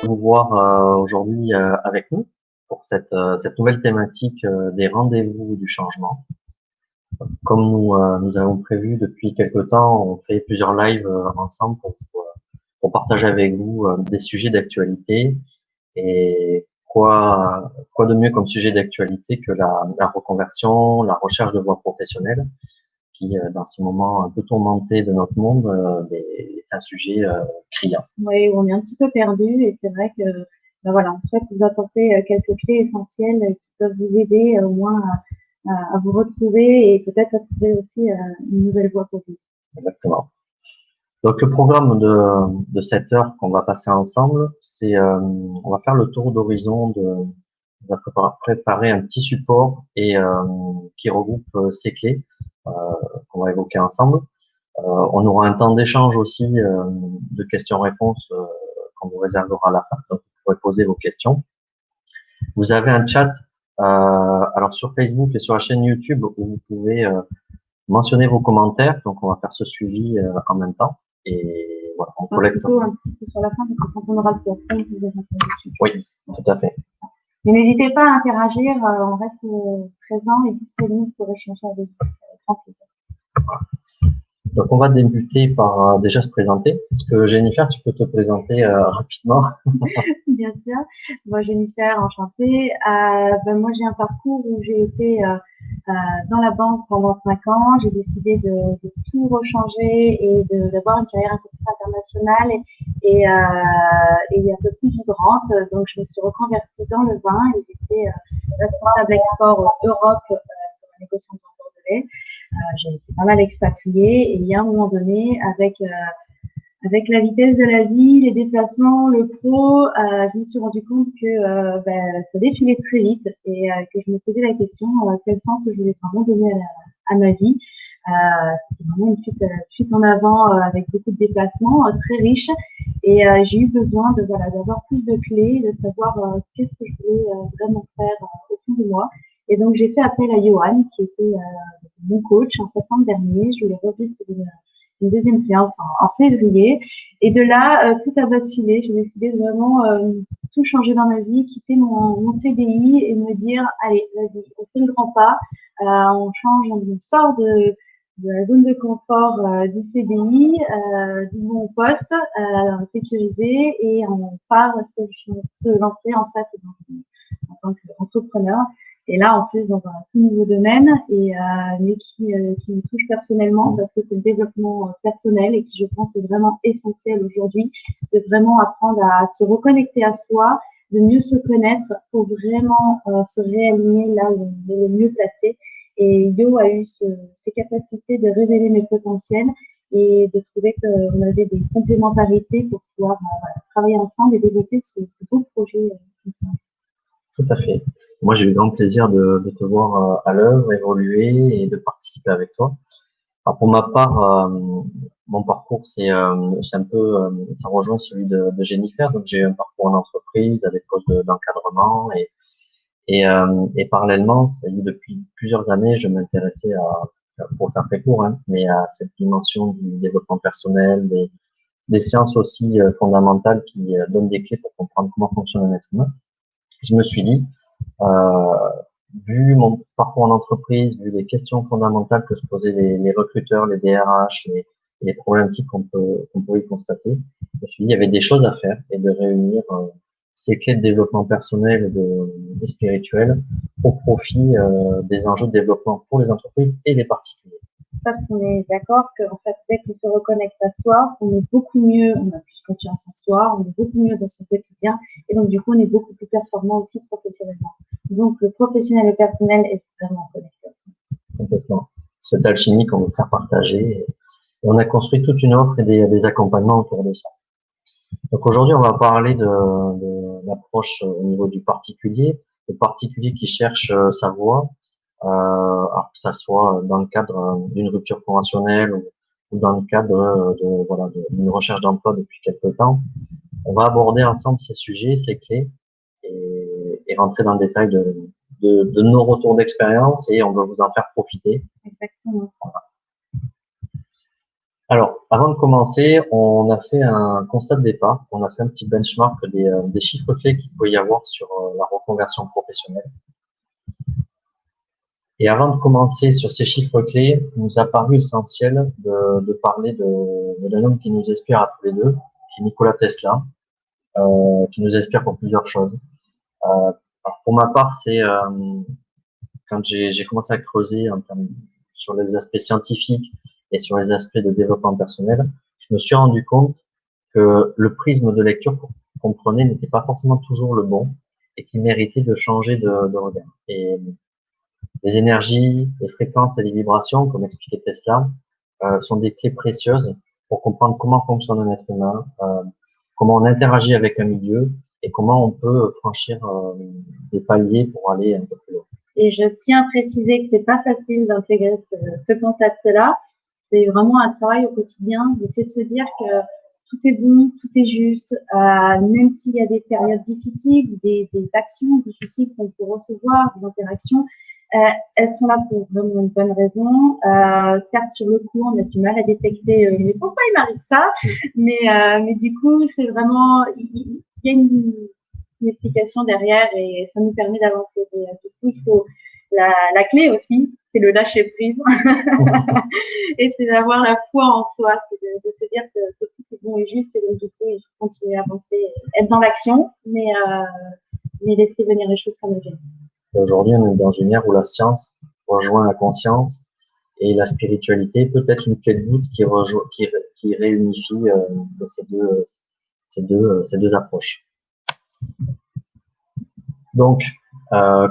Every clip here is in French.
vous voir aujourd'hui avec nous pour cette nouvelle thématique des rendez-vous du changement. Comme nous avons prévu depuis quelque temps, on fait plusieurs lives ensemble pour partager avec vous des sujets d'actualité. Et quoi de mieux comme sujet d'actualité que la reconversion, la recherche de voie professionnelle, qui dans ce moment un peu tourmenté de notre monde, est un sujet criant. Oui, on est un petit peu perdu et c'est vrai que voilà, on souhaite vous apporter quelques clés essentielles qui peuvent vous aider au moins à vous retrouver et peut-être à trouver aussi une nouvelle voie pour vous. Exactement. Donc le programme de cette heure qu'on va passer ensemble, c'est on va faire le tour d'horizon on va préparer un petit support et qui regroupe ces clés euh, qu'on va évoquer ensemble. On aura un temps d'échange aussi de questions-réponses qu'on vous réservera à la fin. Donc vous pourrez poser vos questions. Vous avez un chat alors sur Facebook et sur la chaîne YouTube où vous pouvez mentionner vos commentaires. Donc on va faire ce suivi en même temps. Et voilà, on collecte. Plutôt un petit peu sur la fin parce que quand on aura le temps, vous verrez dessus. Oui, tout à fait. Mais n'hésitez pas à interagir, on reste présent et disponible pour échanger avec vous. Donc on va débuter par déjà se présenter. Est-ce que Jennifer, tu peux te présenter rapidement? Bien sûr. Moi, Jennifer, enchantée. Moi, j'ai un parcours où j'ai été dans la banque pendant 5 ans. J'ai décidé de tout rechanger et d'avoir une carrière un peu plus internationale et un peu plus vibrante. Donc, je me suis reconvertie dans le vin et j'étais responsable export Europe pour un négociant de Bordelais. J'ai été pas mal expatriée et il y a un moment donné, avec la vitesse de la vie, les déplacements, le pro, je me suis rendu compte que ça défilait très vite et que je me posais la question quel sens je voulais vraiment donner à ma vie. C'était vraiment une fuite en avant avec beaucoup de déplacements, très riche. Et j'ai eu besoin d'avoir plus de clés, de savoir qu'est-ce que je voulais vraiment faire au fond de moi. Et donc j'ai fait appel à Johan, qui était mon coach en septembre dernier. Je l'ai revu pour une deuxième séance en février. Et de là, tout a basculé. J'ai décidé de vraiment tout changer dans ma vie, quitter mon CDI et me dire, allez, vas-y, on fait le grand pas, on change, on sort de la zone de confort du CDI, du bon poste sécurisé et on part se lancer en fait en tant qu'entrepreneur. Et là, en plus, dans un tout nouveau domaine, mais qui me touche personnellement parce que c'est le développement personnel et qui, je pense, est vraiment essentiel aujourd'hui, de vraiment apprendre à se reconnecter à soi, de mieux se connaître pour vraiment se réaligner là où on est le mieux placé. Et Yo a eu ces capacités de révéler mes potentiels et de trouver qu'on avait des complémentarités pour pouvoir travailler ensemble et développer ce beau projet. Tout à fait. Moi, j'ai eu grand plaisir de te voir à l'œuvre, évoluer et de participer avec toi. Alors, pour ma part, mon parcours, c'est un peu, ça rejoint celui de Jennifer. Donc, j'ai eu un parcours en entreprise avec poste d'encadrement et parallèlement, ça y est, depuis plusieurs années, je m'intéressais pour faire très court, hein, mais à cette dimension du développement personnel, des sciences aussi fondamentales qui donnent des clés pour comprendre comment fonctionne un être humain. Je me suis dit, euh, vu mon parcours en entreprise, vu les questions fondamentales que se posaient les recruteurs, les DRH, les problématiques qu'on pouvait y constater, je me suis dit, il y avait des choses à faire et de réunir ces clés de développement personnel et spirituel au profit des enjeux de développement pour les entreprises et les particuliers. Parce qu'on est d'accord qu'en fait, dès qu'on se reconnecte à soi, on est beaucoup mieux, on a plus confiance en soi, on est beaucoup mieux dans son quotidien, et donc du coup, on est beaucoup plus performant aussi professionnellement. Donc, le professionnel et le personnel est vraiment connecté. Complètement. Cette alchimie qu'on veut faire partager. Et on a construit toute une offre et des accompagnements autour de ça. Donc aujourd'hui, on va parler de l'approche au niveau du particulier, le particulier qui cherche sa voie, alors que ça soit dans le cadre d'une rupture conventionnelle ou dans le cadre d'une recherche d'emploi depuis quelque temps. On va aborder ensemble ces sujets, ces clés et rentrer dans le détail de nos retours d'expérience et on va vous en faire profiter. Exactement. Alors, avant de commencer, on a fait un constat de départ, on a fait un petit benchmark des chiffres clés qu'il peut y avoir sur la reconversion professionnelle. Et avant de commencer sur ces chiffres clés, il nous a paru essentiel de parler d'un homme qui nous inspire à tous les deux, qui est Nikola Tesla, qui nous inspire pour plusieurs choses. Alors pour ma part, c'est quand j'ai commencé à creuser sur les aspects scientifiques et sur les aspects de développement personnel, je me suis rendu compte que le prisme de lecture qu'on prenait n'était pas forcément toujours le bon et qu'il méritait de changer de regard. Et les énergies, les fréquences et les vibrations, comme expliquait Tesla, sont des clés précieuses pour comprendre comment fonctionne un être humain, comment on interagit avec un milieu et comment on peut franchir des paliers pour aller un peu plus loin. Et je tiens à préciser que c'est pas facile d'intégrer ce concept-là. C'est vraiment un travail au quotidien d'essayer de se dire que tout est bon, tout est juste, même s'il y a des périodes difficiles, des actions difficiles qu'on peut recevoir, des interactions, elles sont là pour vraiment une bonne raison. Certes, sur le coup, on a du mal à détecter mais pourquoi il m'arrive ça, mais du coup, c'est vraiment, il y a une explication derrière et ça nous permet d'avancer. Et du coup, il faut la clé aussi, c'est le lâcher prise et c'est d'avoir la foi en soi, c'est de se dire que tout est bon et juste et donc du coup, il faut continuer à avancer, être dans l'action, mais laisser venir les choses comme elles viennent. Aujourd'hui, on est dans une ère où la science rejoint la conscience et la spiritualité peut être une clé de voûte qui réunifie ces deux approches. Donc,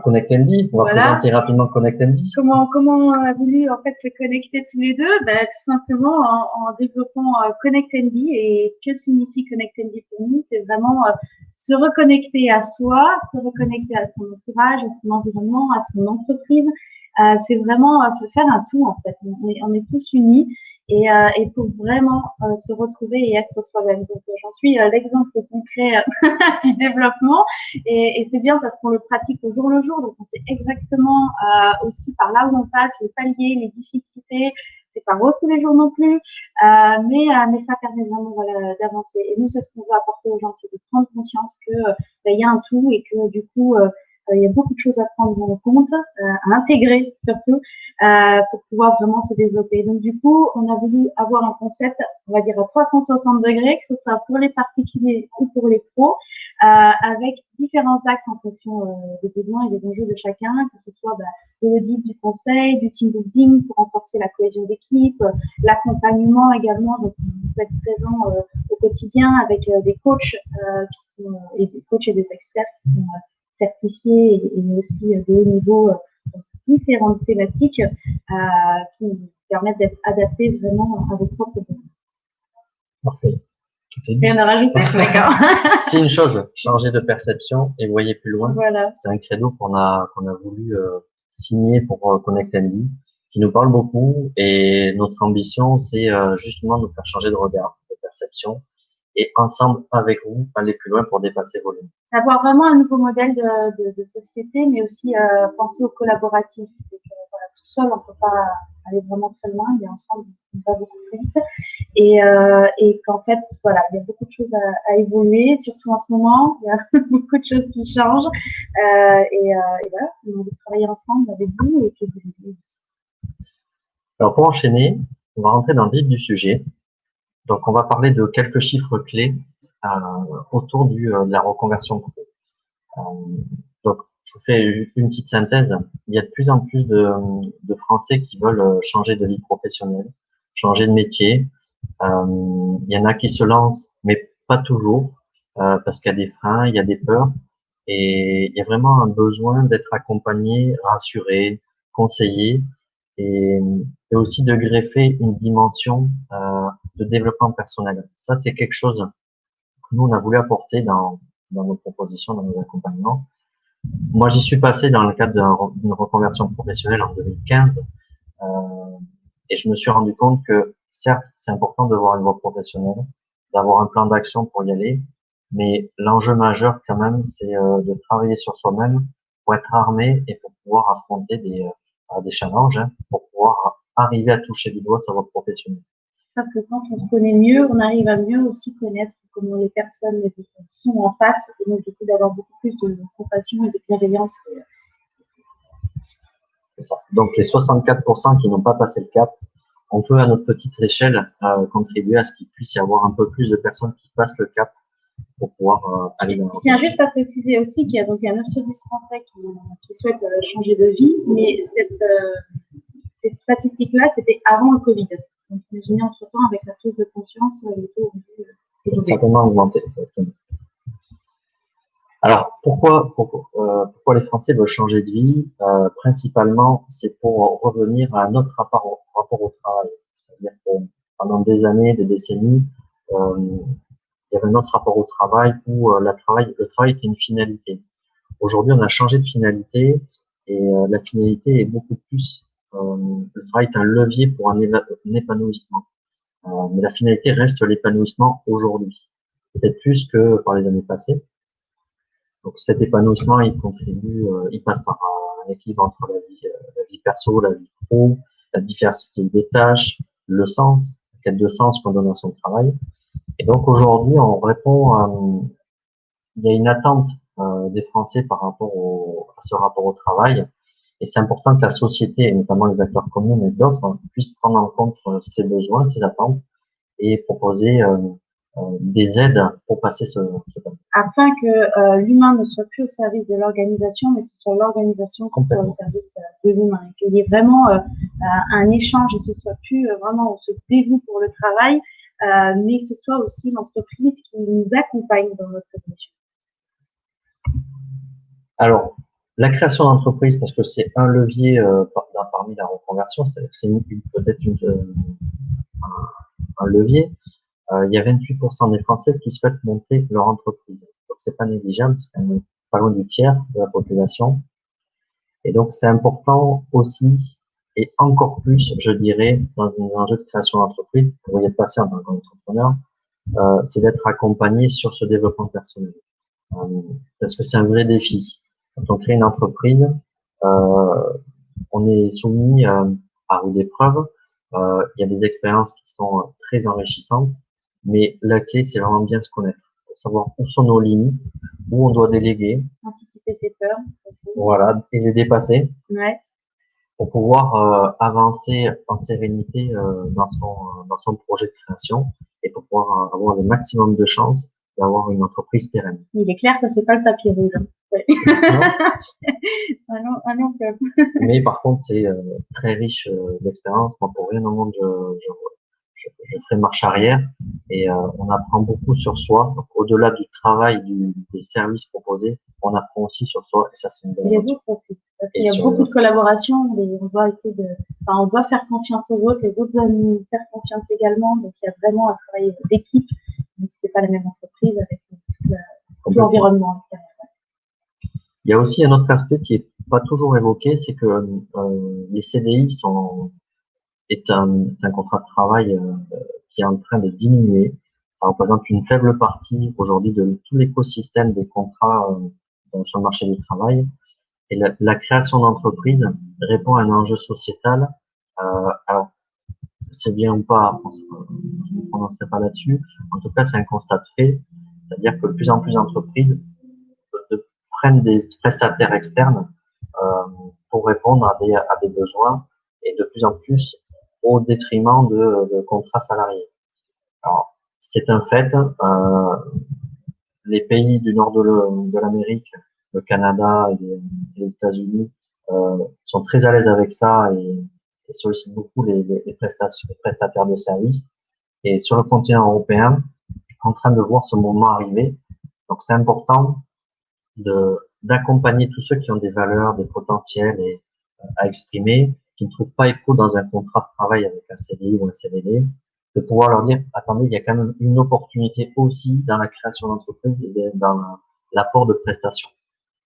Connect NB, on va présenter rapidement Connect NB. Comment on a voulu en fait se connecter tous les deux? Tout simplement en développant Connect NB. Et que signifie Connect NB pour nous? C'est vraiment se reconnecter à soi, se reconnecter à son entourage, à son environnement, à son entreprise. C'est vraiment faire un tout en fait. On est tous unis et pour vraiment se retrouver et être soi-même. Donc j'en suis l'exemple concret du développement et c'est bien parce qu'on le pratique au jour le jour, donc on sait exactement aussi par là où on passe, les paliers, les difficultés. C'est pas rose tous les jours non plus, mais ça permet vraiment d'avancer. Et nous, c'est ce qu'on veut apporter aux gens, c'est de prendre conscience que il y a un tout et que du coup il y a beaucoup de choses à prendre en compte, à intégrer surtout, pour pouvoir vraiment se développer. Donc du coup, on a voulu avoir un concept, on va dire à 360 degrés, que ce soit pour les particuliers ou pour les pros, avec différents axes en fonction des besoins et des enjeux de chacun, que ce soit de l'audit, du conseil, du team building pour renforcer la cohésion d'équipe, l'accompagnement également, donc on peut être présent au quotidien avec des coachs qui sont et des coachs et des experts qui sont certifiés et aussi de haut niveau dans différentes thématiques qui permettent d'être adaptés vraiment à vos propres besoins. Parfait. Rien à rajouter, d'accord. C'est une chose, changer de perception et voyez plus loin. Voilà. C'est un credo qu'on a voulu signer pour Connect NB, qui nous parle beaucoup et notre ambition, c'est justement de nous faire changer de regard, de perception et ensemble avec vous aller plus loin pour dépasser vos limites. Avoir vraiment un nouveau modèle de société, mais aussi penser au collaboratif. C'est que voilà, tout seul, on peut pas aller vraiment très loin, mais ensemble, on va beaucoup plus vite. Et qu'en fait, voilà, il y a beaucoup de choses à évoluer, surtout en ce moment. Il y a beaucoup de choses qui changent. Et voilà, on va travailler ensemble avec vous et puis vous aider aussi. Alors pour enchaîner, on va rentrer dans le vif du sujet. Donc on va parler de quelques chiffres clés autour de la reconversion pro. Donc je vous fais une petite synthèse. Il y a de plus en plus de Français qui veulent changer de vie professionnelle, changer de métier. Il y en a qui se lancent, mais pas toujours, parce qu'il y a des freins, il y a des peurs, et il y a vraiment un besoin d'être accompagné, rassuré, conseillé, et, et aussi de greffer une dimension de développement personnel. Ça, c'est quelque chose que nous, on a voulu apporter dans nos propositions, dans nos accompagnements. Moi, j'y suis passé dans le cadre d'une reconversion professionnelle en 2015, et je me suis rendu compte que, certes, c'est important de voir une voie professionnelle, d'avoir un plan d'action pour y aller, mais l'enjeu majeur, quand même, c'est de travailler sur soi-même pour être armé et pour pouvoir affronter des challenges, pour pouvoir arriver à toucher du doigt sa voie professionnelle. Parce que quand on se connaît mieux, on arrive à mieux aussi connaître comment les personnes sont en face, et donc du coup d'avoir beaucoup plus de compassion et de bienveillance. C'est ça. Donc les 64% qui n'ont pas passé le cap, on peut à notre petite échelle contribuer à ce qu'il puisse y avoir un peu plus de personnes qui passent le cap pour pouvoir aller dans Je tiens juste à préciser aussi qu'il y a donc un 9 sur 10 Français qui souhaitent changer de vie, mais ces statistiques-là, c'était avant le Covid. Donc imaginez entre-temps, avec la prise de conscience, le taux a certainement augmenté. Alors, pourquoi les Français veulent changer de vie? Principalement, c'est pour revenir à notre rapport au travail. C'est-à-dire que pendant des années, des décennies, il y avait notre rapport au travail où le travail était une finalité. Aujourd'hui, on a changé de finalité et la finalité est beaucoup plus, le travail est un levier pour un épanouissement. Mais la finalité reste l'épanouissement aujourd'hui, peut-être plus que par les années passées. Donc cet épanouissement, il passe par un équilibre entre la vie perso, la vie pro, la diversité des tâches, le sens, la quête de sens qu'on donne à son travail. Et donc aujourd'hui, on répond, il y a une attente des Français par rapport à ce rapport au travail. Et c'est important que la société, et notamment les acteurs communs et d'autres, puissent prendre en compte ces besoins, ces attentes, et proposer des aides pour passer ce temps. Afin que l'humain ne soit plus au service de l'organisation, mais que ce soit l'organisation qui soit au service de l'humain. Et qu'il y ait vraiment un échange et que ce soit plus vraiment on se dévoue pour le travail, mais que ce soit aussi l'entreprise qui nous accompagne dans notre évolution. Alors, la création d'entreprise, parce que c'est un levier parmi la reconversion, c'est-à-dire que c'est peut-être un levier. Il y a 28% des Français qui souhaitent monter leur entreprise. Donc c'est pas négligeable, c'est quand même pas loin du tiers de la population. Et donc c'est important aussi, et encore plus, je dirais, dans un enjeu de création d'entreprise, pour y être passé en tant qu'entrepreneur, c'est d'être accompagné sur ce développement personnel. Parce que c'est un vrai défi. Quand on crée une entreprise, on est soumis à rude épreuve. Il y a des expériences qui sont très enrichissantes, mais la clé, c'est vraiment bien se connaître, pour savoir où sont nos limites, où on doit déléguer, anticiper ses peurs, voilà, et les dépasser, ouais, pour pouvoir avancer en sérénité dans son projet de création et pour pouvoir avoir le maximum de chances d'avoir une entreprise pérenne. Il est clair que c'est pas le tapis rouge. Ouais. Un long club. Mais par contre, c'est très riche d'expérience. Moi, pour rien au monde, je ferai marche arrière et on apprend beaucoup sur soi. Donc, au-delà du travail, des services proposés, on apprend aussi sur soi et ça, c'est une bonne chose. Les autres aussi. Parce qu'il y a beaucoup de collaboration. On doit essayer on doit faire confiance aux autres. Les autres doivent nous faire confiance également. Donc, il y a vraiment un travail d'équipe. Même si c'est pas la même entreprise avec tout l'environnement. Il y a aussi un autre aspect qui est pas toujours évoqué, c'est que les CDI est un contrat de travail qui est en train de diminuer. Ça représente une faible partie aujourd'hui de tout l'écosystème des contrats sur le marché du travail. Et la création d'entreprise répond à un enjeu sociétal. Alors, c'est bien ou pas, je ne me prononcerai pas là-dessus. En tout cas, c'est un constat de fait. C'est-à-dire que de plus en plus d'entreprises prennent des prestataires externes pour répondre à des besoins et de plus en plus au détriment de contrats salariés. Alors, c'est un fait. Les pays du nord de l'Amérique, le Canada et les États-Unis sont très à l'aise avec ça et sollicitent beaucoup les prestataires de services. Et sur le continent européen, en train de voir ce moment arriver. Donc, c'est important d'accompagner tous ceux qui ont des valeurs, des potentiels à exprimer, qui ne trouvent pas écho dans un contrat de travail avec un CDI ou un CDD, de pouvoir leur dire, attendez, il y a quand même une opportunité aussi dans la création d'entreprise et dans l'apport de prestations.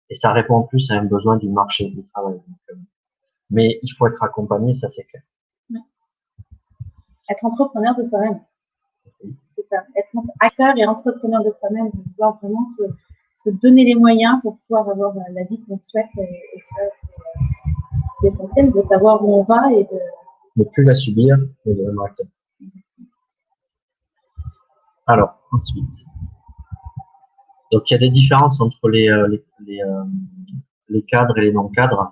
Et ça répond plus à un besoin du marché du travail. Donc, mais il faut être accompagné, ça c'est clair. Ouais. Être entrepreneur de soi-même. C'est ça. Être acteur et entrepreneur de soi-même, pouvoir vraiment se donner les moyens pour pouvoir avoir la vie qu'on souhaite. Et ça, c'est essentiel de savoir où on va et de ne plus la subir, mais de vraiment acteur. Alors, ensuite, donc il y a des différences entre les cadres et les non-cadres.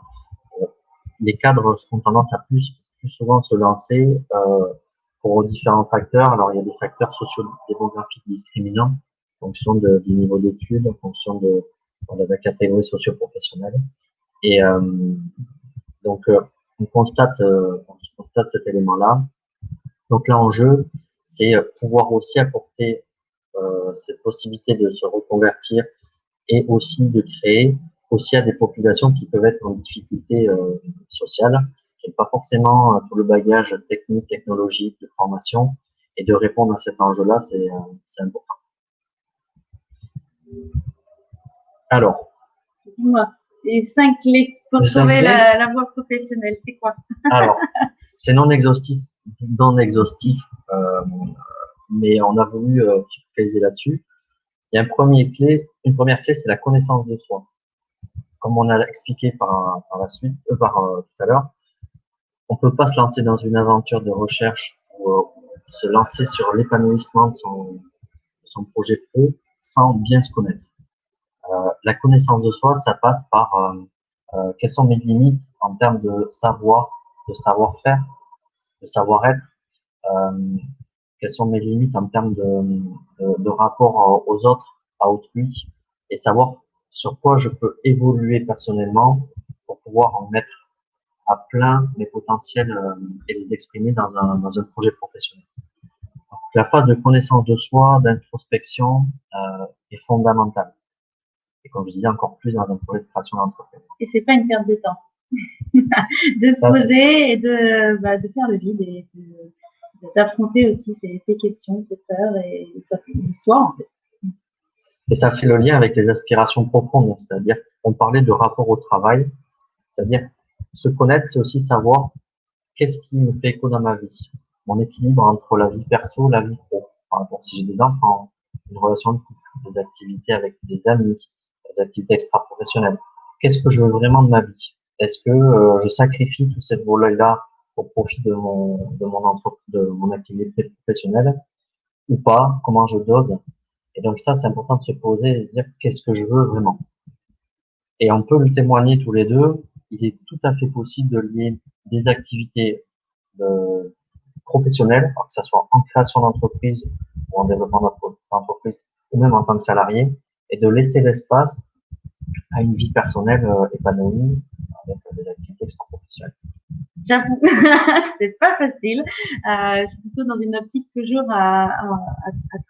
Les cadres ont tendance à plus souvent se lancer pour différents facteurs. Alors, il y a des facteurs socio-démographiques discriminants en fonction du niveau d'études, en fonction de la catégorie socio-professionnelle. Et donc, on constate cet élément-là. Donc, l'enjeu, c'est pouvoir aussi apporter cette possibilité de se reconvertir et aussi de créer aussi à des populations qui peuvent être en difficulté sociale, qui n'ont pas forcément tout le bagage technique, technologique, de formation, et de répondre à cet enjeu-là, c'est important. Alors, dis-moi, les 5 clés pour trouver la voie professionnelle, c'est quoi? Alors, c'est non exhaustif, mais on a voulu se focaliser là-dessus. Il y a une première clé, c'est la connaissance de soi. Comme on a expliqué par la suite, tout à l'heure, on peut pas se lancer dans une aventure de recherche ou se lancer sur l'épanouissement de son projet pro sans bien se connaître. La connaissance de soi, ça passe par quelles sont mes limites en termes de savoir, de savoir-faire, de savoir-être, quelles sont mes limites en termes de rapport aux autres, à autrui, et savoir sur quoi je peux évoluer personnellement pour pouvoir en mettre à plein mes potentiels et les exprimer dans un projet professionnel. Donc, la phase de connaissance de soi, d'introspection est fondamentale. Et comme je disais, encore plus dans un projet de création d'entreprise. Et c'est pas une perte de temps de se poser et de faire le vide et d'affronter aussi ces questions, ces peurs et soi en fait. Et ça fait le lien avec les aspirations profondes, c'est-à-dire on parlait de rapport au travail, c'est-à-dire se connaître, c'est aussi savoir qu'est-ce qui me fait écho dans ma vie, mon équilibre entre la vie perso, la vie pro. Par exemple, si j'ai des enfants, une relation de couple, des activités avec des amis, des activités extra-professionnelles. Qu'est-ce que je veux vraiment de ma vie? Est-ce que je sacrifie tout cette volet-là au profit de mon activité professionnelle ou pas? Comment je dose? Et donc ça, c'est important de se poser et de dire qu'est-ce que je veux vraiment. Et on peut le témoigner tous les deux. Il est tout à fait possible de lier des activités professionnelles, que ce soit en création d'entreprise ou en développement d'entreprise, ou même en tant que salarié, et de laisser l'espace à une vie personnelle épanouie avec des activités extra-professionnelles. J'avoue, c'est pas facile. Je suis plutôt dans une optique toujours à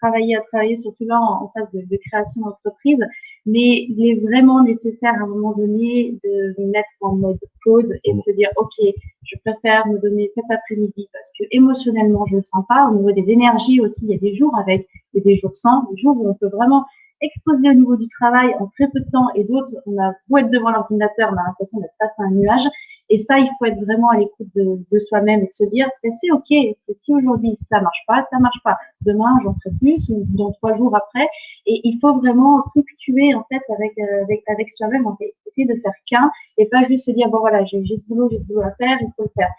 travailler surtout là en phase de création d'entreprise. Mais il est vraiment nécessaire à un moment donné de me mettre en mode pause et de se dire, OK, je préfère me donner cet après-midi parce que émotionnellement, je le sens pas. Au niveau des énergies aussi, il y a des jours avec et des jours sans, des jours où on peut vraiment exploser au niveau du travail en très peu de temps et d'autres, on a beau être devant l'ordinateur, on a l'impression d'être face à un nuage. Et ça, il faut être vraiment à l'écoute de soi-même et de se dire, c'est OK, si aujourd'hui ça marche pas, ça marche pas. Demain, j'en ferai plus ou dans 3 jours après. Et il faut vraiment fluctuer en fait avec soi-même, en fait, essayer de faire qu'un et pas juste se dire bon voilà, j'ai ce boulot à faire, il faut le faire.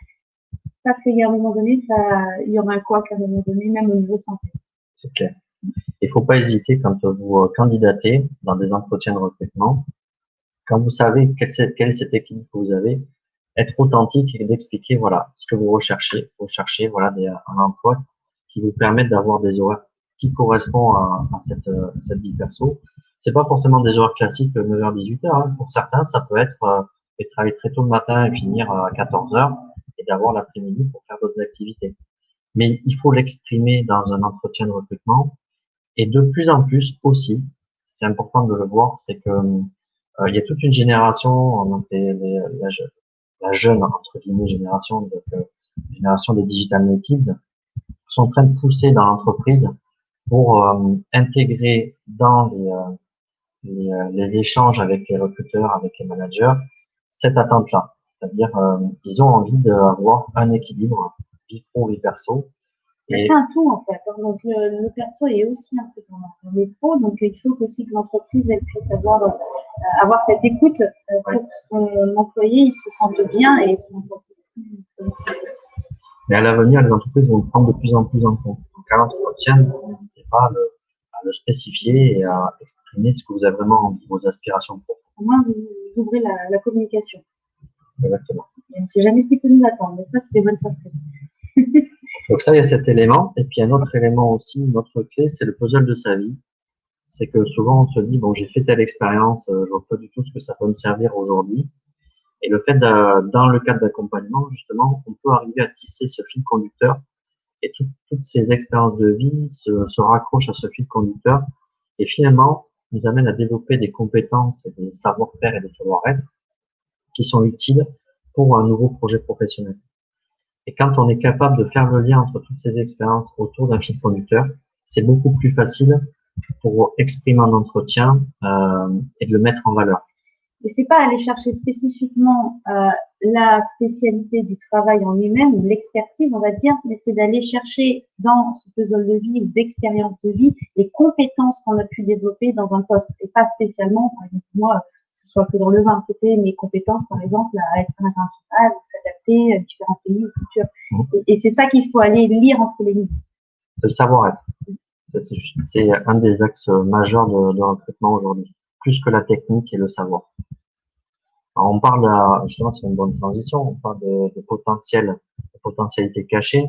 Parce qu'il y a un moment donné, il y aura un couac à un moment donné, même au niveau santé. C'est clair. Il ne faut pas hésiter quand vous candidatez dans des entretiens de recrutement. Quand vous savez quel est cet équilibre que vous avez, être authentique et d'expliquer voilà ce que vous recherchez. Vous cherchez voilà un emploi qui vous permette d'avoir des horaires qui correspondent à cette vie perso. C'est pas forcément des horaires classiques 9h 18h. Hein. Pour certains, ça peut être de travailler très tôt le matin et finir à 14h et d'avoir l'après-midi pour faire d'autres activités. Mais il faut l'exprimer dans un entretien de recrutement. Et de plus en plus aussi, c'est important de le voir, c'est que il y a toute une génération, donc la jeune entre guillemets génération, donc génération des digital natives, sont en train de pousser dans l'entreprise pour intégrer dans les échanges avec les recruteurs, avec les managers, cette attente-là. C'est-à-dire, ils ont envie d'avoir un équilibre vie pro, vie perso. C'est un tout en fait. Donc le perso est aussi un peu dans les pros, donc il faut aussi que l'entreprise elle puisse avoir cette écoute pour que son employé il se sente bien et son entreprise. Mais à l'avenir, les entreprises vont le prendre de plus en plus en compte. à l'entretien, n'hésitez pas à le spécifier et à exprimer ce que vous avez vraiment envie, vos aspirations profondes. Au moins, vous ouvrez la communication. Exactement. Et on ne sait jamais ce qui peut nous attendre, mais ça, c'est des bonnes surprises. Donc ça, il y a cet élément. Et puis un autre élément aussi, une autre clé, c'est le puzzle de sa vie. C'est que souvent on se dit, bon, j'ai fait telle expérience, je vois pas du tout ce que ça peut me servir aujourd'hui. Et le fait dans le cadre d'accompagnement, justement, on peut arriver à tisser ce fil conducteur et toutes ces expériences de vie se raccrochent à ce fil conducteur et finalement nous amènent à développer des compétences, des savoir-faire et des savoir-être qui sont utiles pour un nouveau projet professionnel. Et quand on est capable de faire le lien entre toutes ces expériences autour d'un fil conducteur, c'est beaucoup plus facile pour exprimer un entretien et de le mettre en valeur. Et c'est pas aller chercher spécifiquement la spécialité du travail en lui-même ou l'expertise, on va dire, mais c'est d'aller chercher dans ce puzzle de vie ou d'expérience de vie les compétences qu'on a pu développer dans un poste et pas spécialement, par exemple, moi, que ce soit que dans le vin, c'était mes compétences, par exemple, à être international, s'adapter à différents pays ou cultures. Et c'est ça qu'il faut aller lire entre les lignes. Le savoir-être. C'est un des axes majeurs de recrutement aujourd'hui, plus que la technique et le savoir. Alors on parle, justement, c'est une bonne transition, on parle de potentiel, de potentialité cachée.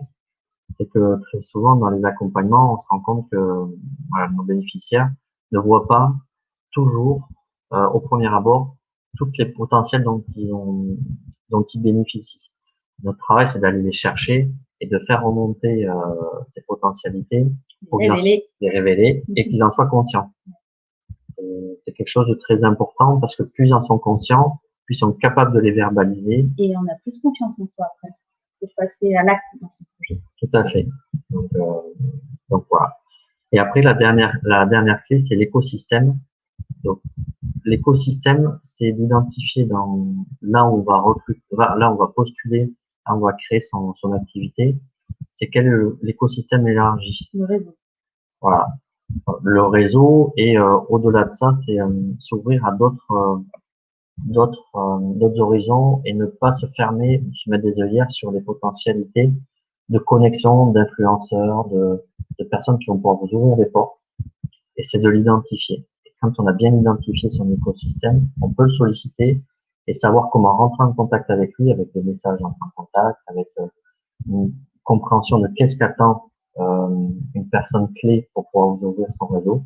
C'est que très souvent dans les accompagnements, on se rend compte que voilà, nos bénéficiaires ne voient pas toujours au premier abord toutes les potentiels dont ils bénéficient. Notre travail, c'est d'aller les chercher et de faire remonter ces potentialités pour les révéler et qu'ils en soient conscients. C'est quelque chose de très important parce que plus ils en sont conscients, plus ils sont capables de les verbaliser. Et on a plus confiance en soi après, de passer à l'acte dans ce projet. Tout à fait. Donc voilà. Et après, la dernière clé, c'est l'écosystème. Donc, l'écosystème, c'est d'identifier là où on va recruter, là où on va postuler, là où on va créer son activité. C'est quel est l'écosystème élargi. Le réseau. Voilà. Le réseau et au-delà de ça, c'est s'ouvrir à d'autres horizons et ne pas se fermer, se mettre des œillères sur les potentialités de connexion, d'influenceurs, de personnes qui vont pouvoir vous ouvrir des portes. Et c'est de l'identifier. Et quand on a bien identifié son écosystème, on peut le solliciter et savoir comment rentrer en contact avec lui, avec des messages d'entrée en contact, avec une compréhension de qu'est-ce qu'attend une personne clé pour pouvoir vous ouvrir son réseau.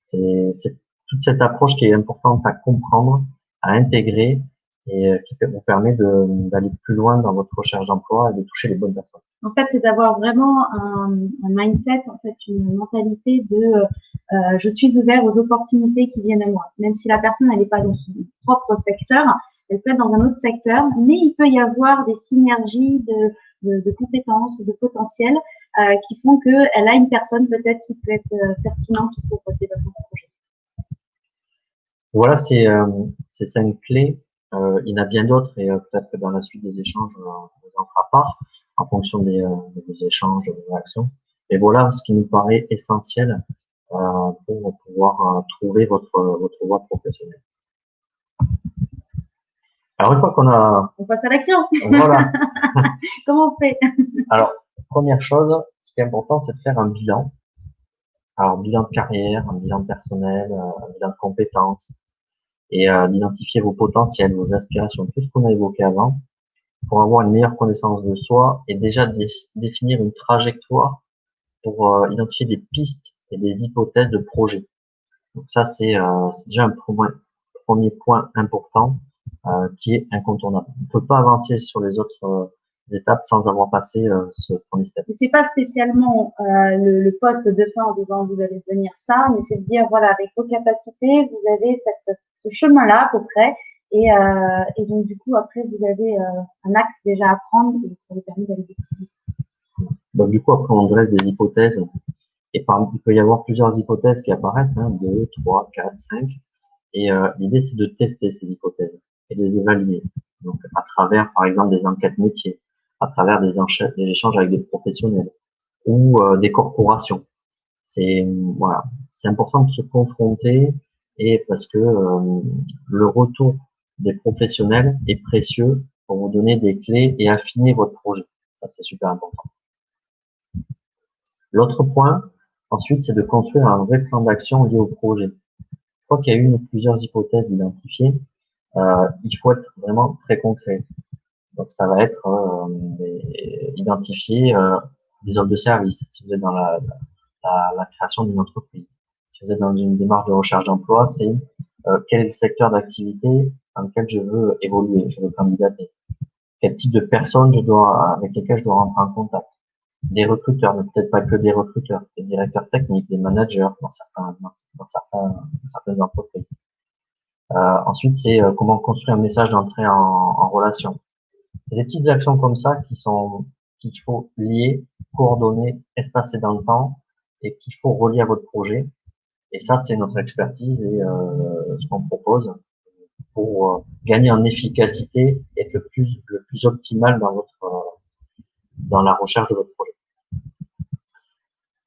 C'est toute cette approche qui est importante à comprendre, à intégrer et qui vous permet d'aller plus loin dans votre recherche d'emploi et de toucher les bonnes personnes. En fait, c'est d'avoir vraiment un mindset, en fait, une mentalité de je suis ouvert aux opportunités qui viennent à moi. Même si la personne elle n'est pas dans son propre secteur, elle peut être dans un autre secteur, mais il peut y avoir des synergies de compétences, de potentiel qui font qu'elle a une personne peut-être qui peut être pertinente pour développer son projet. Voilà, c'est 5 clés. Il y en a bien d'autres et peut-être que dans la suite des échanges, on vous en fera part en fonction des échanges, des réactions. Et voilà ce qui nous paraît essentiel pour pouvoir trouver votre voie professionnelle. Alors une fois qu'on a... On passe à l'action. Voilà. Comment on fait? Alors, première chose, ce qui est important, c'est de faire un bilan. Alors, bilan de carrière, un bilan personnel, un bilan de compétences, et d'identifier vos potentiels, vos aspirations, tout ce qu'on a évoqué avant, pour avoir une meilleure connaissance de soi et déjà définir une trajectoire pour identifier des pistes et des hypothèses de projet. Donc ça, c'est déjà un premier point important qui est incontournable. On ne peut pas avancer sur les autres étapes sans avoir passé ce premier step. C'est pas spécialement le poste de fin en disant vous allez devenir ça, mais c'est de dire voilà, avec vos capacités, vous avez ce chemin-là à peu près, et donc du coup après vous avez un axe déjà à prendre et ça vous permet d'aller plus vite. Donc du coup après on dresse des hypothèses et il peut y avoir plusieurs hypothèses qui apparaissent, 2, 3, 4, 5, et l'idée c'est de tester ces hypothèses et de les évaluer. Donc à travers par exemple des enquêtes métiers, à travers des échanges avec des professionnels ou des corporations. C'est voilà, c'est important de se confronter et parce que le retour des professionnels est précieux pour vous donner des clés et affiner votre projet. Ça c'est super important. L'autre point, ensuite, c'est de construire un vrai plan d'action lié au projet. Une fois qu'il y a une ou plusieurs hypothèses identifiées, il faut être vraiment très concret. Donc ça va être identifier des offres de service si vous êtes dans la création d'une entreprise. Si vous êtes dans une démarche de recherche d'emploi, c'est quel est le secteur d'activité dans lequel je veux évoluer, je veux candidater. Quel type de personnes avec lesquelles je dois rentrer en contact. Des recruteurs, mais peut-être pas que des recruteurs, des directeurs techniques, des managers dans certaines entreprises. Ensuite, c'est comment construire un message d'entrée en relation. C'est des petites actions comme ça qu'il faut lier, coordonner, espacer dans le temps et qu'il faut relier à votre projet. Et ça, c'est notre expertise et ce qu'on propose pour gagner en efficacité et être le plus optimal dans la recherche de votre projet.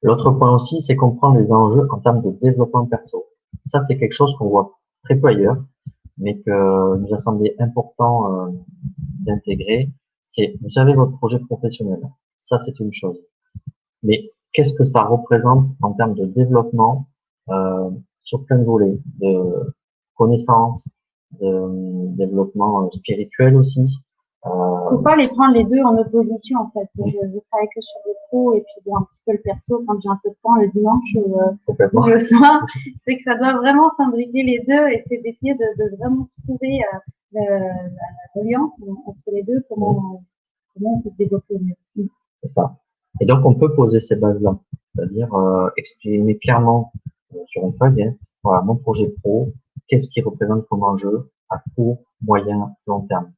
L'autre point aussi, c'est comprendre les enjeux en termes de développement perso. Ça, c'est quelque chose qu'on voit très peu ailleurs, mais que nous a semblé important d'intégrer. C'est, vous savez, votre projet professionnel. Ça, c'est une chose. Mais qu'est-ce que ça représente en termes de développement sur plein de volets, de connaissances, de développement spirituel aussi. Faut pas les prendre les deux en opposition en fait. Je travaille que sur le pro et puis bon, un petit peu le perso quand j'ai un peu de temps le dimanche ou le soir. C'est que ça doit vraiment s'imbriquer les deux et c'est d'essayer de vraiment trouver l'alliance entre les deux, comment on peut se développer mieux. C'est ça. Et donc on peut poser ces bases-là, c'est-à-dire exprimer clairement sur une feuille, hein, voilà, mon projet pro, qu'est-ce qui représente comme enjeu à court, moyen, long terme.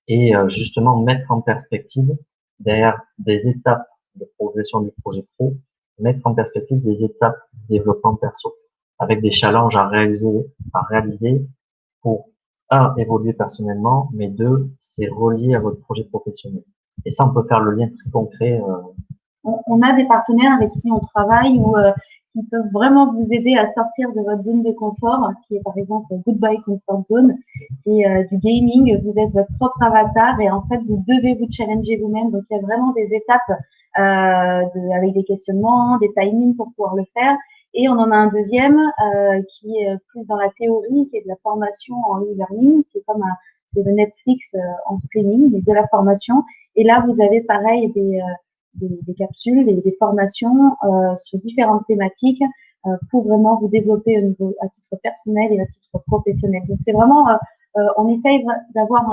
Et justement mettre en perspective derrière des étapes de progression du projet pro, mettre en perspective des étapes de développement perso, avec des challenges à réaliser pour un, évoluer personnellement, mais deux, c'est relié à votre projet professionnel. Et ça, on peut faire le lien très concret. On a des partenaires avec qui on travaille ou qui peuvent vraiment vous aider à sortir de votre zone de confort, qui est par exemple Goodbye Comfort Zone, qui est du gaming. Vous êtes votre propre avatar et en fait, vous devez vous challenger vous-même. Donc, il y a vraiment des étapes avec des questionnements, des timings pour pouvoir le faire. Et on en a un deuxième qui est plus dans la théorie, qui est de la formation en e-learning. C'est le Netflix en streaming, mais de la formation. Et là, vous avez pareil des capsules, des formations sur différentes thématiques pour vraiment vous développer au niveau à titre personnel et à titre professionnel. Donc c'est vraiment, on essaye d'avoir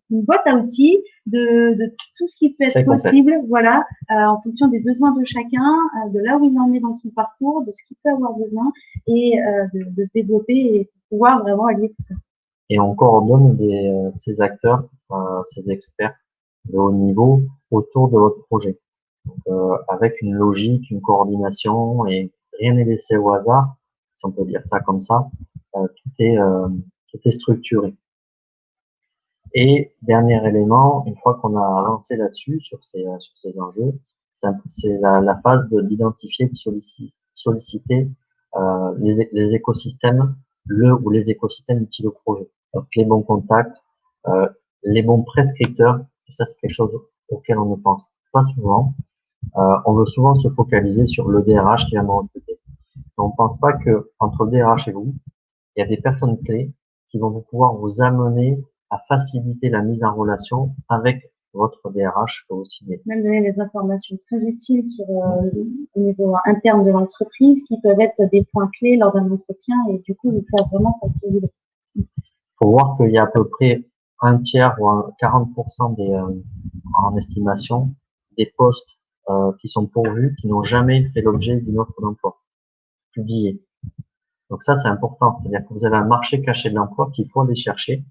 une boîte à outils de tout ce qui peut être possible, voilà, en fonction des besoins de chacun, de là où il en est dans son parcours, de ce qu'il peut avoir besoin et de se développer et pouvoir vraiment allier tout ça. Et on coordonne ces acteurs, ces experts de haut niveau autour de votre projet. Donc, avec une logique, une coordination et rien n'est laissé au hasard, si on peut dire ça comme ça, tout est structuré. Et dernier élément, une fois qu'on a avancé là-dessus, sur ces enjeux, c'est la phase d'identifier, de solliciter les écosystèmes, le ou les écosystèmes utiles au projet. Donc les bons contacts, les bons prescripteurs, et ça c'est quelque chose auquel on ne pense pas souvent. On veut souvent se focaliser sur le DRH qui va me recruter. On ne pense pas que entre le DRH et vous, il y a des personnes clés qui vont pouvoir vous amener à faciliter la mise en relation avec votre DRH aussi. Même donner des informations très utiles sur au niveau interne de l'entreprise qui peuvent être des points clés lors d'un entretien et du coup vous faire vraiment sortir du lot. Il faut voir qu'il y a à peu près un tiers ou 40% en estimation des postes qui sont pourvus, qui n'ont jamais fait l'objet d'une offre d'emploi publiée. Donc ça, c'est important. C'est-à-dire que vous avez un marché caché de l'emploi qu'il faut aller chercher.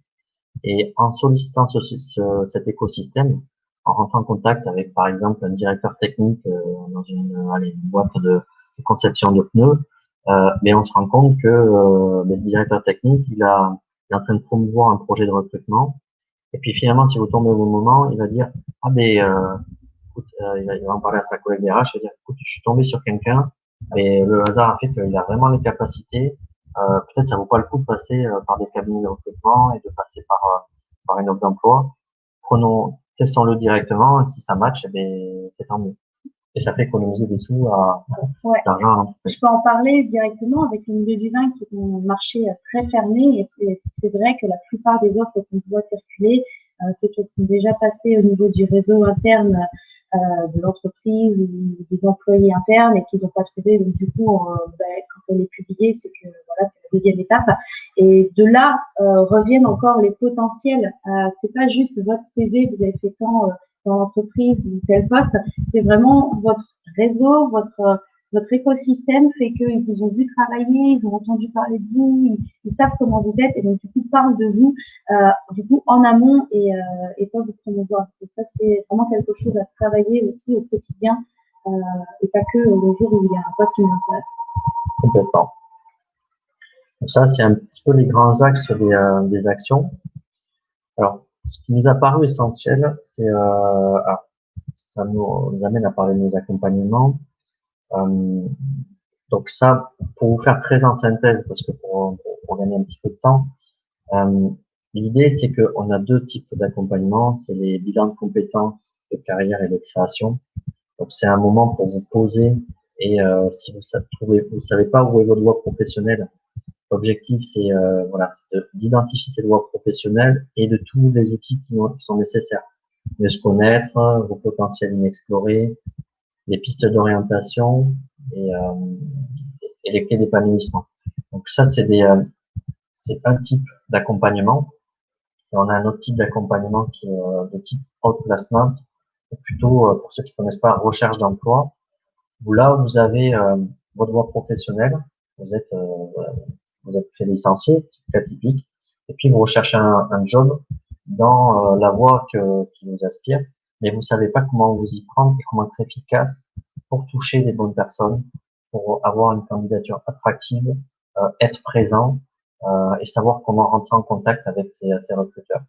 Et en sollicitant cet écosystème, en rentrant en contact avec, par exemple, un directeur technique dans une boîte de conception de pneus, mais on se rend compte que ce directeur technique, il est en train de promouvoir un projet de recrutement. Et puis finalement, si vous tombez au bon moment, il va dire, ah ben, écoute, il va en parler à sa collègue RH, il va dire, écoute, je suis tombé sur quelqu'un, et le hasard a fait qu'il a vraiment les capacités. Peut-être ça vaut pas le coup de passer par des cabinets de recrutement et de passer par une offre d'emploi. Testons-le directement, et si ça match, eh ben, c'est tant mieux. et ça fait économiser des sous à Ouais. l'argent. Je peux en parler directement avec le milieu du vin qui est un marché très fermé et c'est vrai que la plupart des offres qu'on voit circuler, peut-être sont déjà passées au niveau du réseau interne de l'entreprise ou des employés internes et qu'ils n'ont pas trouvé. Donc du coup, quand on est publié, c'est que voilà, c'est la deuxième étape. Et de là reviennent encore les potentiels. C'est pas juste votre CV, vous avez fait tant dans l'entreprise ou tel poste, c'est vraiment votre réseau, votre écosystème fait qu'ils vous ont vu travailler, ils ont entendu parler de vous, ils savent comment vous êtes et donc du coup parlent de vous du coup en amont et pas vous promouvoir. Et ça c'est vraiment quelque chose à travailler aussi au quotidien et pas que le jour où il y a un poste qui m'intéresse. Complètement. Donc ça, c'est un petit peu les grands axes des actions. Alors, ce qui nous a paru essentiel, c'est, ça nous amène à parler de nos accompagnements. Donc ça, pour vous faire très en synthèse, parce que pour gagner un petit peu de temps, euh, l'idée c'est qu'on a deux types d'accompagnement, c'est les bilans de compétences de carrière et de création. Donc c'est un moment pour vous poser et si vous savez pas où est votre voie professionnelle, l'objectif c'est voilà, d'identifier ces voies professionnelles et de tous les outils qui sont nécessaires, de se connaître, vos potentiels inexplorés, les pistes d'orientation et, euh, et les clés d'épanouissement. Donc ça, c'est un type d'accompagnement. Et on a un autre type d'accompagnement qui est de type outplacement, plutôt pour ceux qui ne connaissent pas, recherche d'emploi, où là vous avez votre voie professionnelle, vous êtes vous êtes fait licencier, cas typique, et puis vous recherchez un job dans la voie qui vous aspire, mais vous savez pas comment vous y prendre et comment être efficace pour toucher les bonnes personnes, pour avoir une candidature attractive, être présent et savoir comment rentrer en contact avec ces recruteurs.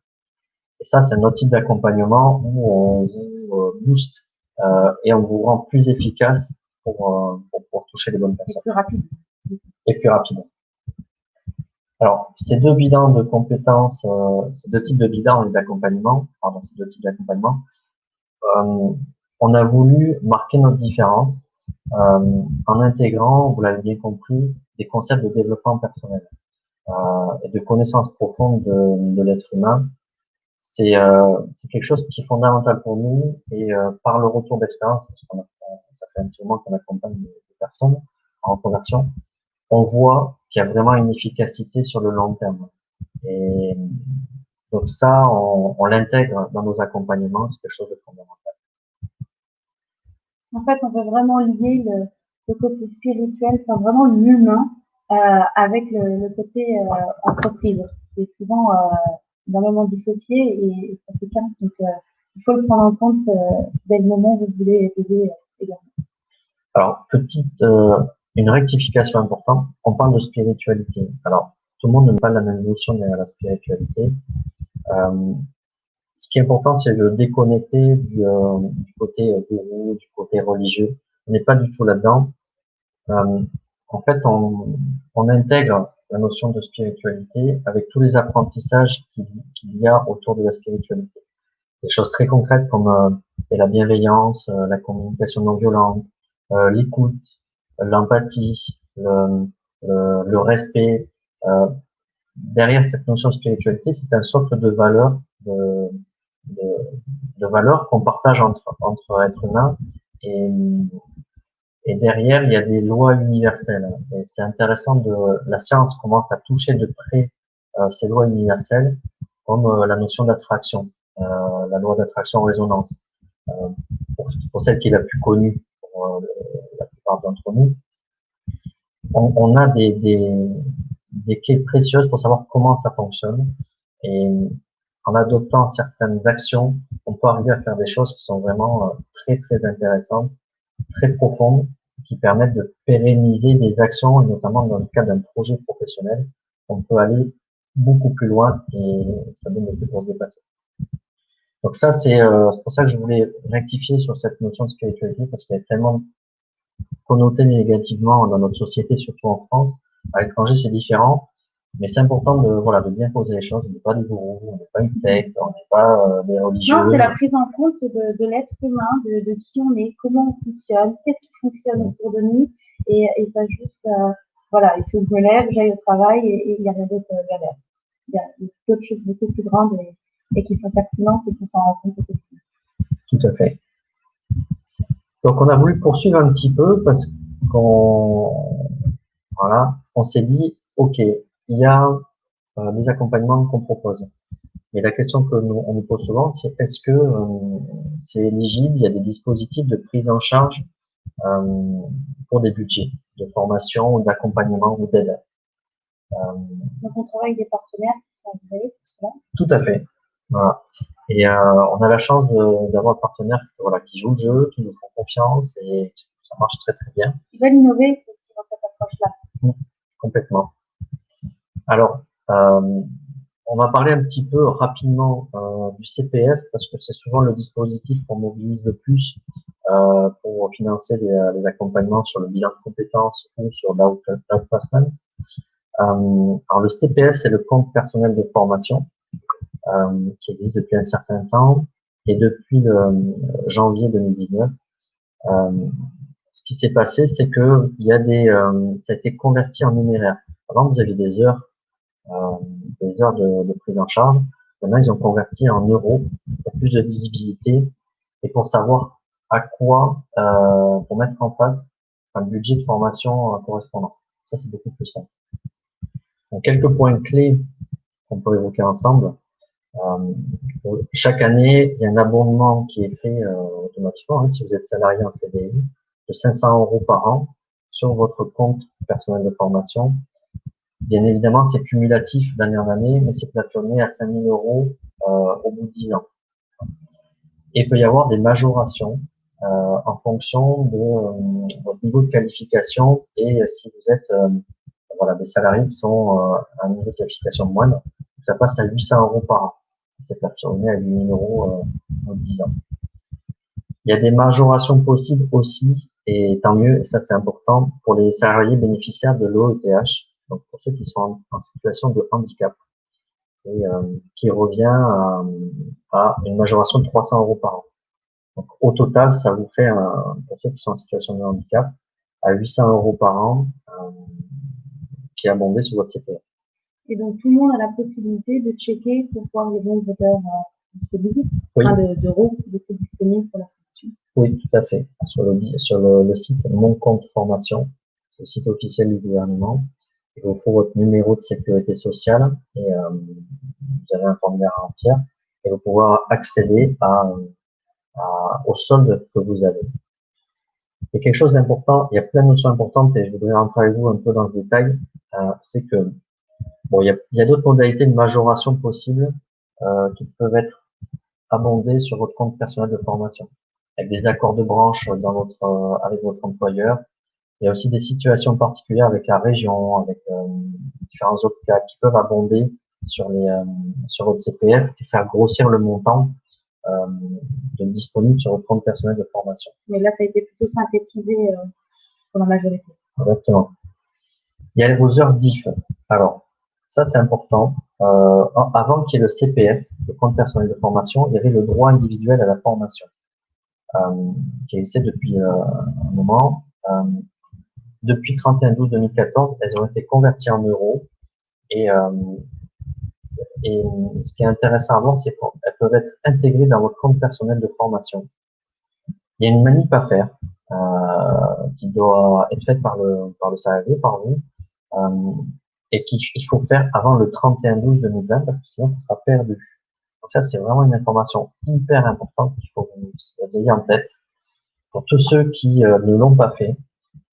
Et ça, c'est un autre type d'accompagnement où on vous booste et on vous rend plus efficace pour toucher les bonnes personnes. Plus rapide. Et plus rapidement. Alors, ces deux bilans de compétences, ces deux types de bilans et d'accompagnement, pardon, ces deux types d'accompagnement, on a voulu marquer notre différence en intégrant, vous l'avez bien compris, des concepts de développement personnel et de connaissance profonde de l'être humain. C'est quelque chose qui est fondamental pour nous et par le retour d'expérience, parce qu'on ça fait un petit moment qu'on accompagne des personnes en reconversion, on voit qu'il y a vraiment une efficacité sur le long terme. Et donc ça, on l'intègre dans nos accompagnements, c'est quelque chose de fondamental. En fait, on veut vraiment lier le côté spirituel, enfin vraiment l'humain, avec le côté entreprise. C'est souvent d'un moment dissocié et ça fait qu'un. Donc, il faut le prendre en compte dès le moment où vous voulez aider également. Alors, une rectification importante, on parle de spiritualité. Alors, tout le monde n'a pas la même notion de la spiritualité. Ce qui est important, c'est de déconnecter du côté gourou, du côté religieux. On n'est pas du tout là-dedans. Euh, En fait, on intègre la notion de spiritualité avec tous les apprentissages qu'il y a autour de la spiritualité. Des choses très concrètes comme la bienveillance, la communication non violente, l'écoute, l'empathie, le respect. Euh, Derrière cette notion de spiritualité, c'est un socle de valeurs, de, de valeurs qu'on partage entre êtres humains et et derrière, il y a des lois universelles. Et c'est intéressant la science commence à toucher de près ces lois universelles, comme la notion d'attraction, la loi d'attraction-résonance. Euh, pour celle qui est la plus connue pour la plupart d'entre nous, on a des clés précieuses pour savoir comment ça fonctionne. Et en adoptant certaines actions, on peut arriver à faire des choses qui sont vraiment très très intéressantes, très profondes, qui permettent de pérenniser des actions, et notamment dans le cadre d'un projet professionnel, on peut aller beaucoup plus loin et ça donne des plus grosses dépasser. Donc ça, c'est pour ça que je voulais rectifier sur cette notion de spiritualité, parce qu'elle est tellement connotée négativement dans notre société, surtout en France. À l'étranger, c'est différent. Mais c'est important de, voilà, de bien poser les choses. On n'est pas des gourous, on n'est pas une secte, on n'est pas des Non, c'est religieux. la prise en compte de l'être humain, de qui on est, comment on fonctionne, qu'est-ce qui fonctionne autour de nous, et pas juste, voilà, il faut que je me lève, j'aille au travail, et il n'y a rien d'autre derrière. Il y a d'autres choses beaucoup plus grandes et qui sont pertinentes et qui s'en rendent compte beaucoup plus. Tout à fait. Donc, on a voulu poursuivre un petit peu parce qu'on, voilà, on s'est dit, OK, il y a des accompagnements qu'on propose. Et la question que on nous pose souvent, c'est est-ce que c'est éligible, il y a des dispositifs de prise en charge euh, pour des budgets de formation ou d'accompagnement ou d'aide. Donc, on travaille avec des partenaires qui sont agréés pour cela. Tout à fait. Voilà. Et on a la chance d'avoir un partenaire voilà, qui joue le jeu, qui nous font confiance et ça marche très très bien. Ils veulent innover dans cette approche-là. Complètement. Alors, on va parler un petit peu rapidement du CPF parce que c'est souvent le dispositif qu'on mobilise le plus pour financer les accompagnements sur le bilan de compétences ou sur l'outplacement. Alors le CPF, c'est le compte personnel de formation qui existe depuis un certain temps et depuis le janvier 2019. Ce qui s'est passé, c'est que il y a ça a été converti en numéraire. Avant, vous aviez euh, des heures de prise en charge. Maintenant, ils ont converti en euros pour plus de visibilité et pour savoir à quoi pour mettre en face un budget de formation correspondant. Ça, c'est beaucoup plus simple. Donc, quelques points clés qu'on peut évoquer ensemble. Chaque année, il y a un abondement qui est fait automatiquement, hein, si vous êtes salarié en CDI, de 500 € par an sur votre compte personnel de formation. Bien évidemment, c'est cumulatif d'année en année, mais c'est plafonné à 5 000 € au bout de 10 ans. Et il peut y avoir des majorations en fonction de votre niveau de qualification et si vous êtes voilà, des salariés qui sont à un niveau de qualification moindre, ça passe à 800 € par an. C'est plafonné à 8 000 € au bout de 10 ans. Il y a des majorations possibles aussi, et tant mieux, et ça c'est important, pour les salariés bénéficiaires de l'OETH, donc pour ceux qui sont en situation de handicap, et qui revient à une majoration de 300 € par an. Donc au total, ça vous fait, pour ceux qui sont en situation de handicap, à 800 € par an, qui est abondé sur votre CPF. Et donc, tout le monde a la possibilité de checker pour voir les bons voteurs disponibles, Oui. enfin d'euros disponibles pour la formation. Oui, tout à fait. Sur le site Mon Compte Formation, c'est le site officiel du gouvernement. Il vous faut votre numéro de sécurité sociale et vous avez un formulaire à remplir et vous pouvez accéder au solde que vous avez. Il y a quelque chose d'important, il y a plein de notions importantes et je voudrais rentrer avec vous un peu dans le détail. C'est que bon, il y a d'autres modalités de majoration possibles qui peuvent être abondées sur votre compte personnel de formation, avec des accords de branche avec votre employeur. Il y a aussi des situations particulières avec la région, avec différents autres cas qui peuvent abonder sur votre CPF et faire grossir le montant disponible sur votre compte personnel de formation. Mais là, ça a été plutôt synthétisé pour la majorité. Exactement. Il y a vos heures DIF. Alors, ça c'est important. Avant qu'il y ait le CPF, le compte personnel de formation, il y avait le droit individuel à la formation, qui existait depuis un moment. Depuis 31/12/2014, elles ont été converties en euros et ce qui est intéressant à voir, c'est qu'elles peuvent être intégrées dans votre compte personnel de formation. Il y a une manip à faire qui doit être faite par le salarié, par vous, et qu'il faut faire avant le 31/12/2020 parce que sinon ça sera perdu. Donc ça, c'est vraiment une information hyper importante qu'il faut que vous ayez en tête. Pour tous ceux qui ne l'ont pas fait,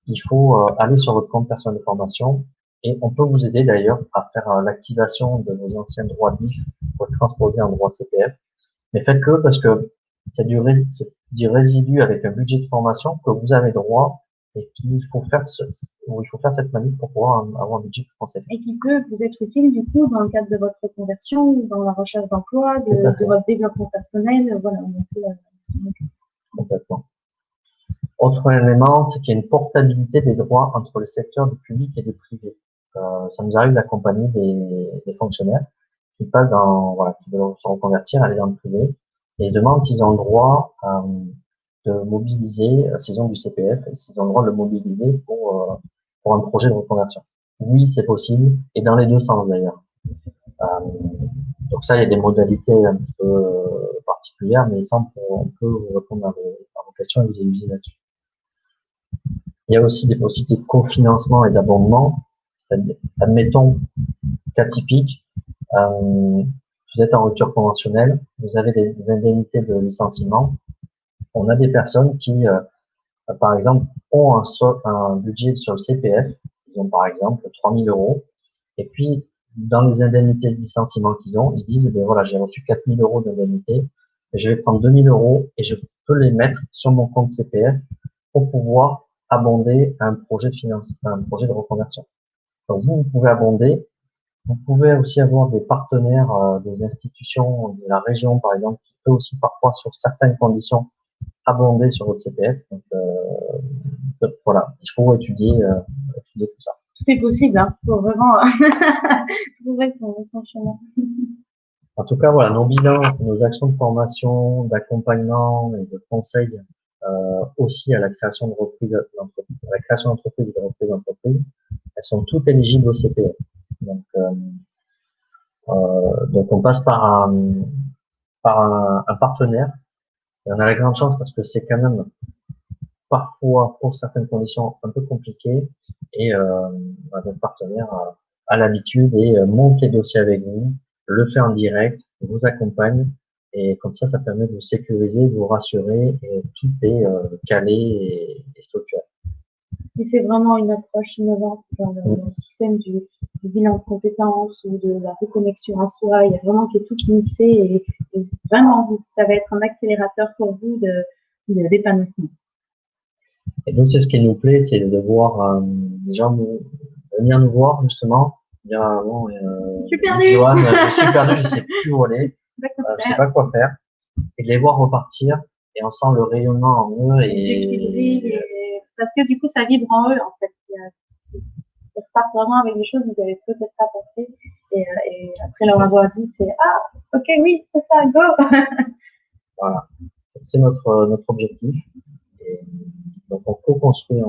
il faut aller sur votre compte personnel de formation et on peut vous aider d'ailleurs à faire l'activation de vos anciens droits DIF pour transposer en droit CPF. Mais faites-le parce que c'est du résidu avec un budget de formation que vous avez droit et qu'il faut faire il faut faire cette manip pour pouvoir avoir un budget conséquent. Et qui peut vous être utile du coup dans le cadre de votre reconversion, dans la recherche d'emploi, de votre développement personnel, voilà. Complètement. Autre élément, c'est qu'il y a une portabilité des droits entre le secteur du public et du privé. ça nous arrive d'accompagner des fonctionnaires qui passent qui veulent se reconvertir, aller dans le privé, et ils se demandent s'ils ont le droit de mobiliser, s'ils ont du CPF, et s'ils ont le droit de le mobiliser pour un projet de reconversion. Oui, c'est possible, et dans les deux sens d'ailleurs. Donc ça, il y a des modalités un petit peu particulières, mais ça, on peut vous répondre à vos questions et vous aiguiller là-dessus. Il y a aussi des possibilités de cofinancement et d'abondement. C'est-à-dire, admettons, cas typique, vous êtes en rupture conventionnelle, vous avez des indemnités de licenciement. On a des personnes qui, par exemple, ont un budget sur le CPF. Ils ont par exemple 3 000 €. Et puis, dans les indemnités de licenciement qu'ils ont, ils se disent, eh bien voilà, j'ai reçu 4 000 € d'indemnité, je vais prendre 2 000 € et je peux les mettre sur mon compte CPF pour pouvoir abonder un projet un projet de reconversion. Donc vous pouvez abonder. Vous pouvez aussi avoir des partenaires, des institutions de la région, par exemple, qui peut aussi parfois, sur certaines conditions, abonder sur votre CPF. Donc voilà, il faut étudier tout ça. Tout est possible, hein. Faut vraiment trouver son chemin. En tout cas, voilà, nos bilans, nos actions de formation, d'accompagnement et de conseil aussi à la création de reprise d'entreprise, à la création d'entreprise et de reprise d'entreprise, elles sont toutes éligibles au CPF. Donc on passe par un partenaire. Et on a la grande chance parce que c'est quand même parfois, pour certaines conditions, un peu compliqué. Et notre partenaire a l'habitude et monte les dossiers avec vous, le fait en direct, vous accompagne. Et comme ça permet de vous sécuriser, de vous rassurer. Et tout est calé et structuré. Et c'est vraiment une approche innovante dans le système du bilan de compétences ou de la reconnexion à soi. Il y a vraiment qui est tout mixé et vraiment, ça va être un accélérateur pour vous d'épanouissement. Et donc, c'est ce qui nous plaît, c'est de voir les gens venir nous voir, justement, dire, bon, je suis perdu, Johan, je suis perdu, je sais plus où aller, je sais pas quoi faire, et de les voir repartir, et on sent le rayonnement en eux, et parce que du coup, ça vibre en eux, en fait. Ils repartent vraiment avec des choses que vous avez peut-être pas pensé, et après leur avoir dit, c'est, ah, ok, oui, c'est ça, go! Voilà. C'est notre objectif. Et donc, on co-construit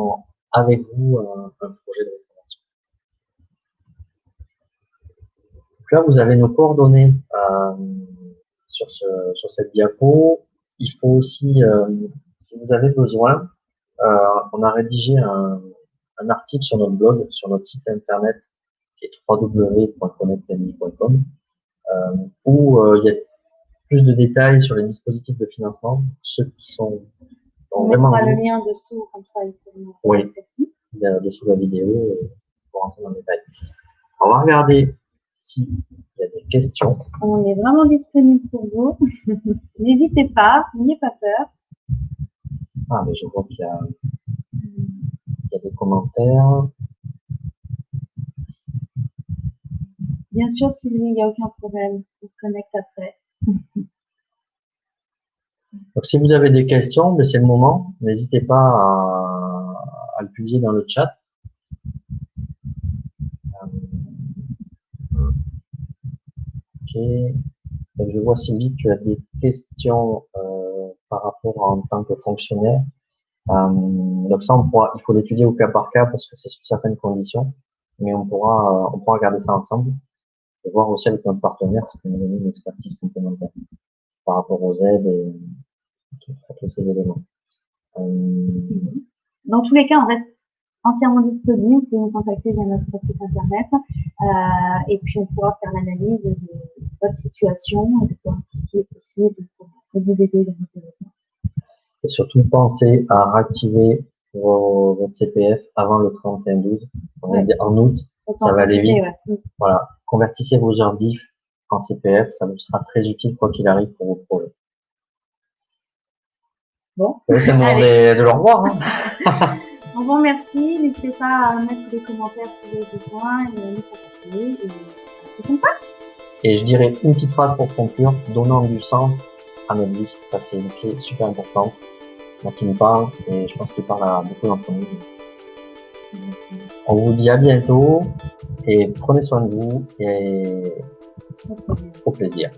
avec vous un projet de reconversion. Donc là, vous avez nos coordonnées sur cette diapo. Il faut aussi, si vous avez besoin, on a rédigé un article sur notre blog, sur notre site internet qui est www.connectmi.com, où il y a plus de détails sur les dispositifs de financement, ceux qui sont on mettra le lien dessous, comme ça, il faut. Oui, dessous la vidéo pour rentrer dans le détail. On va regarder s'il y a des questions. On est vraiment disponible pour vous. N'hésitez pas, n'ayez pas peur. Ah, mais je vois qu'il y a des commentaires. Bien sûr, Sylvie, il n'y a aucun problème. On se connecte après. Donc, si vous avez des questions, c'est le moment. N'hésitez pas à le publier dans le chat. Ok. Donc, je vois, Sylvie, tu as des questions par rapport en tant que fonctionnaire. Donc ça, il faut l'étudier au cas par cas parce que c'est sous certaines conditions, mais on pourra regarder ça ensemble et voir aussi avec notre partenaire si on a une expertise complémentaire par rapport aux aides et à tous ces éléments. Dans tous les cas, on reste entièrement disponible. Vous pouvez nous contacter via notre site internet et puis on pourra faire l'analyse de votre situation et de voir tout ce qui est possible pour vous aider dans votre développement. Et surtout, pensez à réactiver votre CPF avant le 31/12. En août, ça va aller vite. Ouais. Voilà. Convertissez vos heures DIF en CPF, ça vous sera très utile quoi qu'il arrive pour vos projets. Bon. C'est le moment de le revoir. Hein. Au revoir, merci. N'hésitez pas à mettre des commentaires si vous avez besoin et nous contacter. Et c'est comme ça. Et je dirais une petite phrase pour conclure, donnant du sens à notre vie. Ça, c'est une clé super importante. Moi qui me parle, et je pense qu'il parle à beaucoup d'entre nous. On vous dit à bientôt et prenez soin de vous et Au plaisir. au plaisir.